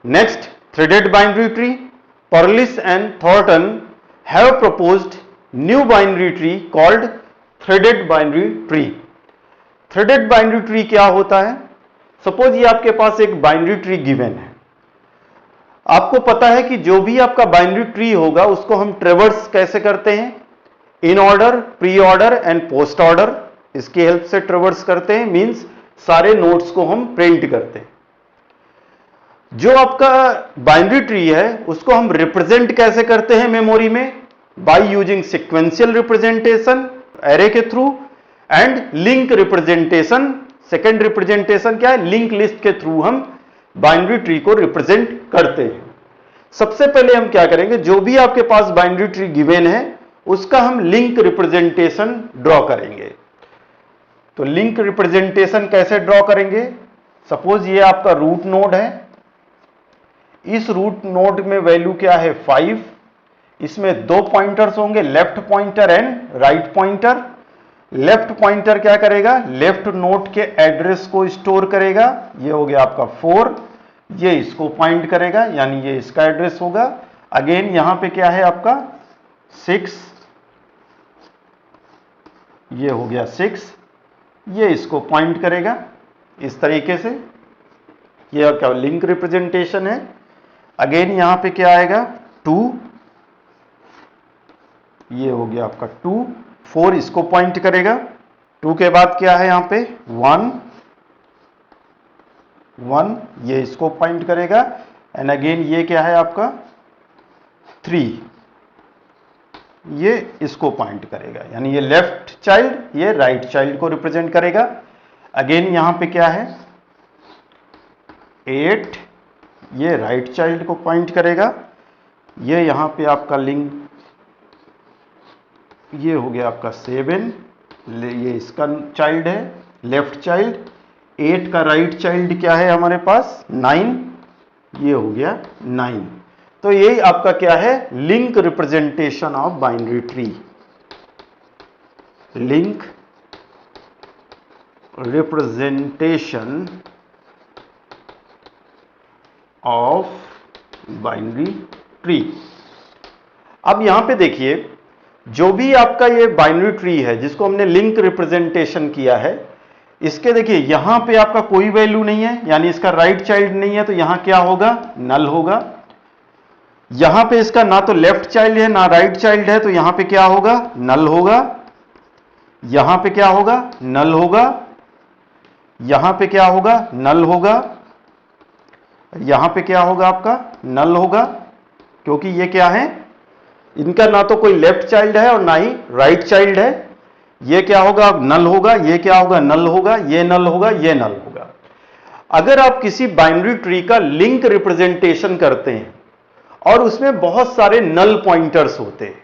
Next, threaded binary tree. Perlis and Thornton have proposed new binary tree called threaded binary tree. Threaded binary tree क्या होता है? Suppose ये आपके पास एक binary tree given है। आपको पता है कि जो भी आपका बाइनरी ट्री होगा उसको हम ट्रेवर्स कैसे करते हैं? In order, pre order and post order, इसकी हेल्प से ट्रेवर्स करते हैं। मींस सारे नोड्स को हम प्रिंट करते हैं। जो आपका बाइनरी ट्री है उसको हम रिप्रेजेंट कैसे करते हैं मेमोरी में? By using sequential representation array के through and link representation. Second representation क्या है? लिंक लिस्ट के थ्रू हम बाइनरी ट्री को रिप्रेजेंट करते हैं। सबसे पहले हम क्या करेंगे, जो भी आपके पास बाइनरी ट्री गिवन है उसका हम लिंक रिप्रेजेंटेशन ड्रॉ करेंगे। तो लिंक रिप्रेजेंटेशन कैसे ड्रॉ करेंगे? सपोज ये आपका रूट नोड है, इस रूट नोड में वैल्यू क्या है? 5। इसमें दो पॉइंटर्स होंगे, left pointer and write pointer. Left pointer क्या करेगा? लेफ्ट नोड के एड्रेस को स्टोर करेगा, ये हो गया आपका 4। ये इसको पॉइंट करेगा यानी ये इसका एड्रेस होगा। अगेन यहां पे क्या है आपका 6, ये हो गया 6, ये इसको पॉइंट करेगा इस तरीके से। ये क्या लिंक रिप्रेजेंटेशन है। अगेन यहां पे क्या आएगा 2, ये हो गया आपका 2, 4 इसको पॉइंट करेगा। 2 के बाद क्या है यहां पे 1, 1 ये इसको पॉइंट करेगा एंड अगेन ये क्या है आपका 3, ये इसको पॉइंट करेगा यानी ये लेफ्ट चाइल्ड, ये राइट चाइल्ड को रिप्रेजेंट करेगा। अगेन यहां पे क्या है 8, ये राइट चाइल्ड को पॉइंट करेगा। ये यहां पे आपका लिंक, ये हो गया आपका 7, ये इसका चाइल्ड है लेफ्ट चाइल्ड। 8 का राइट चाइल्ड क्या है हमारे पास 9, ये हो गया 9। तो यही आपका क्या है link representation of binary tree. Link representation of binary tree. अब यहां पे देखिए, जो भी आपका ये बाइनरी ट्री है जिसको हमने लिंक रिप्रेजेंटेशन किया है, इसके देखिए यहां पे आपका कोई वैल्यू नहीं है यानी इसका राइट चाइल्ड नहीं है, तो यहां क्या होगा नल होगा। यहां पे इसका ना तो लेफ्ट चाइल्ड है ना राइट चाइल्ड है, तो यहां पे क्या होगा नल होगा। यहां पे क्या होगा नल होगा। यहां पे क्या होगा नल होगा। यहां पे क्या होगा आपका नल होगा, क्योंकि ये क्या है इनका ना तो कोई लेफ्ट चाइल्ड है और ना ही राइट चाइल्ड है। ये क्या होगा नल होगा, ये क्या होगा नल होगा, ये नल होगा, ये नल होगा। अगर आप किसी बाइनरी ट्री का लिंक रिप्रेजेंटेशन करते हैं और उसमें बहुत सारे नल पॉइंटर्स होते हैं,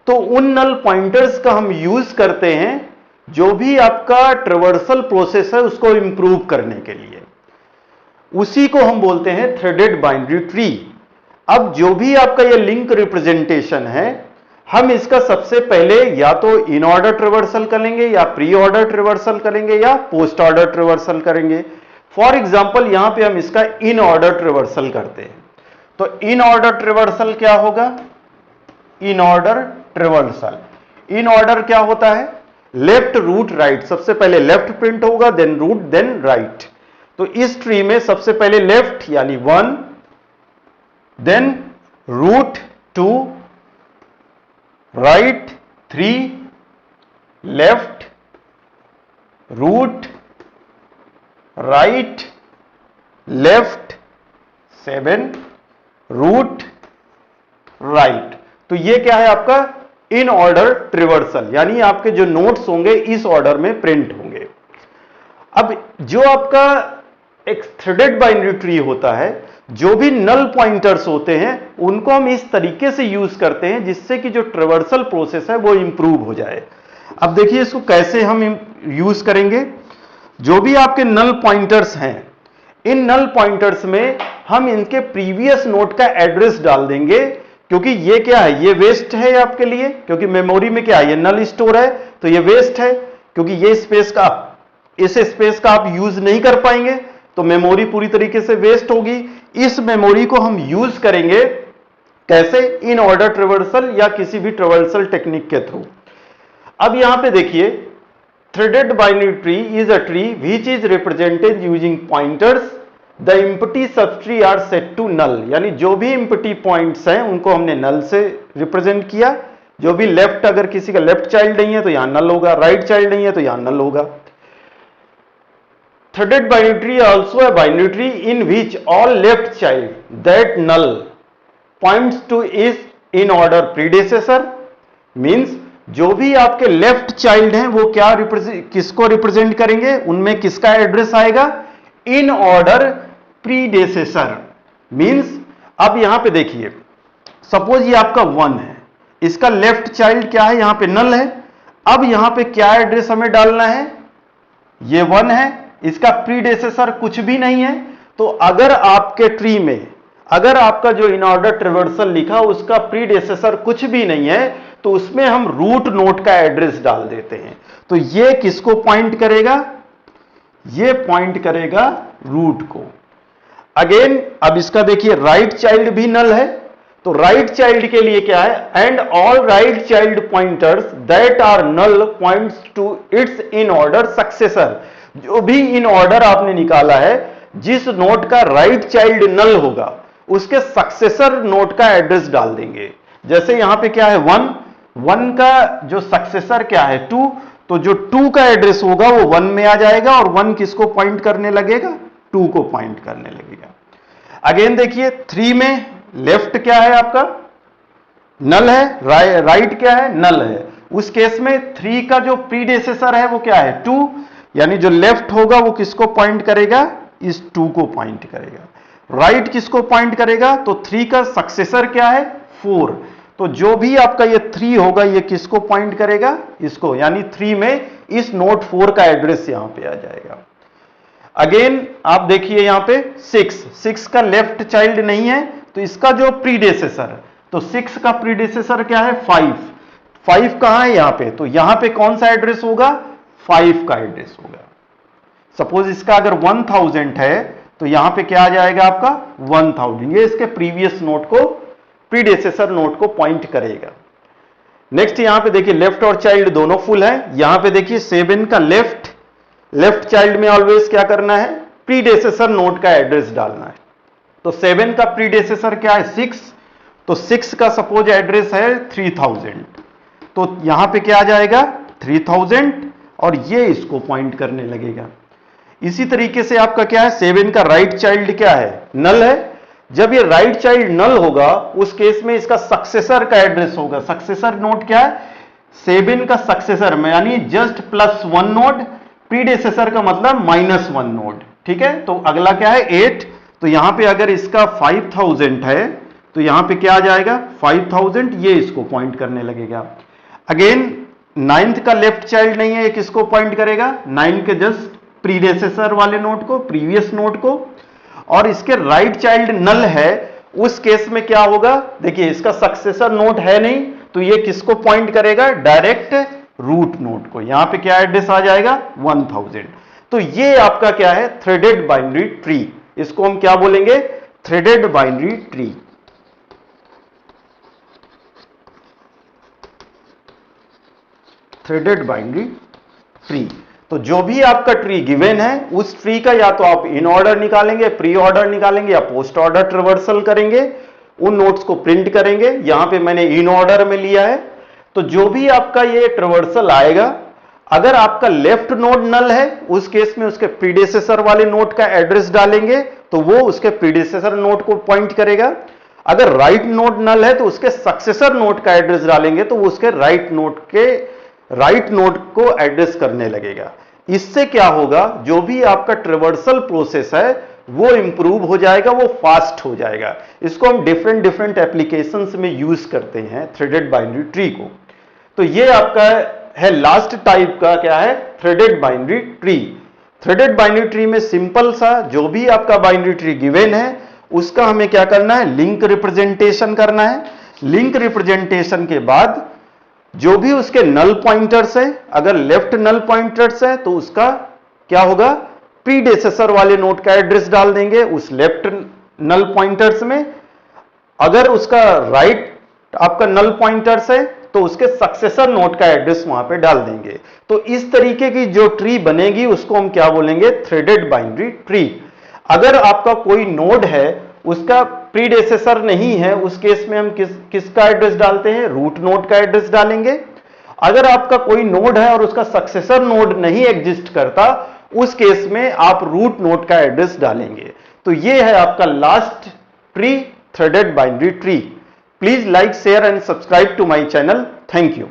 तो उन नल पॉइंटर्स का हम यूज करते हैं जो भी आपका ट्रेवर्सल प्रोसेस है उसको इंप्रूव करने के लिए। उसी को हम बोलते हैं थ्रेडेड बाइनरी ट्री। अब जो भी आपका ये लिंक रिप्रेजेंटेशन है, हम इसका सबसे पहले या तो इन ऑर्डर ट्रेवर्सल करेंगे या प्री ऑर्डर ट्रेवर्सल करेंगे या पोस्ट ऑर्डर ट्रेवर्सल करेंगे। फॉर एग्जांपल यहां पे हम इसका इन ऑर्डर ट्रेवर्सल करते हैं, तो इन ऑर्डर ट्रेवर्सल क्या होगा? In order traversal, in order क्या होता है लेफ्ट रूट राइट। सबसे पहले लेफ्ट प्रिंट होगा, देन रूट, देन राइट। तो इस ट्री में सबसे पहले लेफ्ट यानी 1, then root 2, right 3, left, root, right, left 7, root, right. तो ये क्या है आपका इन ऑर्डर ट्रिवर्सल, यानी आपके जो नोट्स होंगे इस ऑर्डर में प्रिंट होंगे। अब जो आपका एक थ्रेडेड बाइनरी ट्री होता है, जो भी नल पॉइंटर्स होते हैं उनको हम इस तरीके से यूज करते हैं जिससे कि जो ट्रेवर्सल प्रोसेस है वो इंप्रूव हो जाए। अब देखिए इसको कैसे हम यूज करेंगे। जो भी आपके नल पॉइंटर्स हैं, इन नल पॉइंटर्स में हम इनके प्रीवियस नोड का एड्रेस डाल देंगे, क्योंकि ये क्या है ये वेस्ट है आपके लिए, क्योंकि मेमोरी में क्या है ये नल स्टोर है, तो ये वेस्ट है क्योंकि ये स्पेस का, इस स्पेस का आप यूज नहीं कर पाएंगे। तो मेमोरी पूरी तरीके से वेस्ट होगी। इस मेमोरी को हम यूज करेंगे कैसे? इन ऑर्डर ट्रेवर्सल या किसी भी ट्रेवर्सल टेक्निक के थ्रू। अब यहां पे देखिए, threaded binary tree is a tree which is represented using pointers, the empty subtree are set to null, यानी जो भी एम्प्टी पॉइंट्स हैं उनको हमने नल से रिप्रेजेंट किया। जो भी लेफ्ट, अगर किसी का लेफ्ट चाइल्ड नहीं है तो यहां नल होगा, राइट चाइल्ड नहीं है तो यहां नल होगा। Threaded binary tree also a binary tree in which all left child that null points to is in order predecessor, means जो भी आपके लेफ्ट चाइल्ड हैं वो क्या किसको रिप्रेजेंट करेंगे, उनमें किसका एड्रेस आएगा? इन ऑर्डर प्रीडेसेसर। मींस अब यहां पे देखिए, सपोज ये आपका 1 है, इसका लेफ्ट चाइल्ड क्या है? यहां पे नल है। अब यहां पे क्या एड्रेस हमें डालना है? ये 1 है, इसका प्रीडेसेसर कुछ भी नहीं है। तो अगर आपके ट्री में, अगर आपका जो इन ऑर्डर ट्रेवर्सल लिखा उसका प्रीडेसेसर कुछ भी नहीं है, तो उसमें हम रूट नोड का एड्रेस डाल देते हैं। तो ये किसको पॉइंट करेगा? ये पॉइंट करेगा रूट को। अगेन अब इसका देखिए, राइट चाइल्ड भी नल है, तो राइट चाइल्ड के लिए क्या है? And all right child pointers that are null points to its in order successor. जो भी इन ऑर्डर आपने निकाला है, जिस नोड का राइट चाइल्ड नल होगा उसके सक्सेसर नोड का एड्रेस डाल देंगे। जैसे यहां पे क्या है? 1 का जो सक्सेसर क्या है? 2, तो जो 2 का एड्रेस होगा वो 1 में आ जाएगा, और 1 किसको पॉइंट करने लगेगा? 2 को पॉइंट करने लगेगा। अगेन देखिए, 3 में लेफ्ट क्या है आपका? नल है, राइट क्या है? नल है। उस केस में 3 का जो प्रीडेसेसर है वो क्या है? 2, यानी जो लेफ्ट होगा वो किसको पॉइंट करेगा? इस 2 को पॉइंट करेगा। राइट किसको पॉइंट करेगा? तो 3 का सक्सेसर क्या है? 4, तो जो भी आपका ये 3 होगा ये किसको पॉइंट करेगा? इसको, यानी 3 में इस नोड 4 का एड्रेस यहां पे आ जाएगा। अगेन आप देखिए यहां पे 6 का लेफ्ट चाइल्ड नहीं है, तो इसका जो प्रीडेसेसर, तो 6 का प्रीडेसेसर क्या है? 5 कहां है? यहां पे, तो यहां पे कौन सा एड्रेस होगा? 5 का एड्रेस होगा। सपोज इसका अगर 1000 है तो यहां पे क्या आ जाएगा आपका? 1000, ये इसके प्रीवियस नोड को, प्रीडेसेसर नोड को पॉइंट करेगा। नेक्स्ट यहां पे देखिए, लेफ्ट और चाइल्ड दोनों फुल है। यहां पे देखिए 7 का लेफ्ट चाइल्ड में ऑलवेज क्या करना है? प्रीडेसेसर नोड का एड्रेस डालना है। तो 7 का प्रीडेसेसर क्या है? 6, तो 6 का सपोज एड्रेस है 3000, तो यहां पे क्या आ जाएगा? 3000, और ये इसको पॉइंट करने लगेगा। इसी तरीके से आपका क्या है? 7 का राइट चाइल्ड क्या है? नल है। जब ये राइट चाइल्ड नल होगा उस केस में इसका सक्सेसर का एड्रेस होगा। सक्सेसर नोड क्या है? 7 का सक्सेसर में, यानी जस्ट +1 नोड, प्रीडेसेसर का मतलब -1 नोड। ठीक है, तो अगला क्या है? 8, तो यहां पे अगर इसका 5000 है तो यहां पे क्या आ जाएगा? 5000, ये इसको पॉइंट करने लगेगा। अगेन 9th का लेफ्ट चाइल्ड नहीं है, ये किसको पॉइंट करेगा? 9 के जस्ट प्रीडेसेसर वाले नोड को, प्रीवियस नोड को। और इसके राइट चाइल्ड नल है, उस केस में क्या होगा? देखिए इसका सक्सेसर नोड है नहीं, तो ये किसको पॉइंट करेगा? डायरेक्ट रूट नोड को। यहां पे क्या एड्रेस आ जाएगा? 1000। तो ये आपका क्या है? Threaded binary tree. इसको हम क्या बोलेंगे? Threaded binary tree. Threaded binary tree. तो जो भी आपका ट्री गिवन है उस ट्री का या तो आप इन ऑर्डर निकालेंगे, प्री ऑर्डर निकालेंगे, या पोस्ट ऑर्डर ट्रेवर्सल करेंगे, उन नोट्स को प्रिंट करेंगे। यहां पे मैंने इन ऑर्डर में लिया है। तो जो भी आपका ये ट्रेवर्सल आएगा, अगर आपका लेफ्ट नोड नल है उस केस में उसके प्रीडेसेसर वाले नोड का एड्रेस डालेंगे तो वो उसके प्रीडेसेसर नोड को पॉइंट करेगा। अगर राइट नोड नल है तो उसके सक्सेसर नोड का एड्रेस डालेंगे तो वो उसके राइट नोड को एड्रेस करने लगेगा। इससे क्या होगा? जो भी आपका ट्रेवर्सल प्रोसेस है वो इंप्रूव हो जाएगा, वो फास्ट हो जाएगा। इसको हम डिफरेंट एप्लीकेशंस में यूज करते हैं थ्रेडेड बाइनरी ट्री को। तो ये आपका है लास्ट टाइप का क्या है? Threaded binary tree. Threaded binary tree में सिंपल सा जो भी आपका बाइनरी ट्री गिवन है उसका हमें क्या करना है? लिंक रिप्रेजेंटेशन करना है। लिंक रिप्रेजेंटेशन के बाद जो भी उसके नल पॉइंटर्स है, अगर लेफ्ट नल पॉइंटर्स है तो उसका क्या होगा? प्रीडेसेसर वाले नोड का एड्रेस डाल देंगे उस लेफ्ट नल पॉइंटर्स में। अगर उसका राइट आपका नल पॉइंटर्स है तो उसके सक्सेसर नोड का एड्रेस वहां पे डाल देंगे। तो इस तरीके की जो ट्री बनेगी उसको हम क्या बोलेंगे, थ्रेडेड बाइनरी ट्री। अगर आपका कोई नोड है उसका प्रीडेसेसर नहीं है, उस केस में हम किसका एड्रेस डालते हैं, रूट नोड का एड्रेस डालेंगे। अगर आपका कोई नोड है और उसका सक्सेसर नोड नहीं एग्जिस्ट करता, उस केस में आप रूट नोड का एड्रेस डालेंगे। तो ये है आपका last tree, threaded binary tree. Please like, share and subscribe to my channel. Thank you.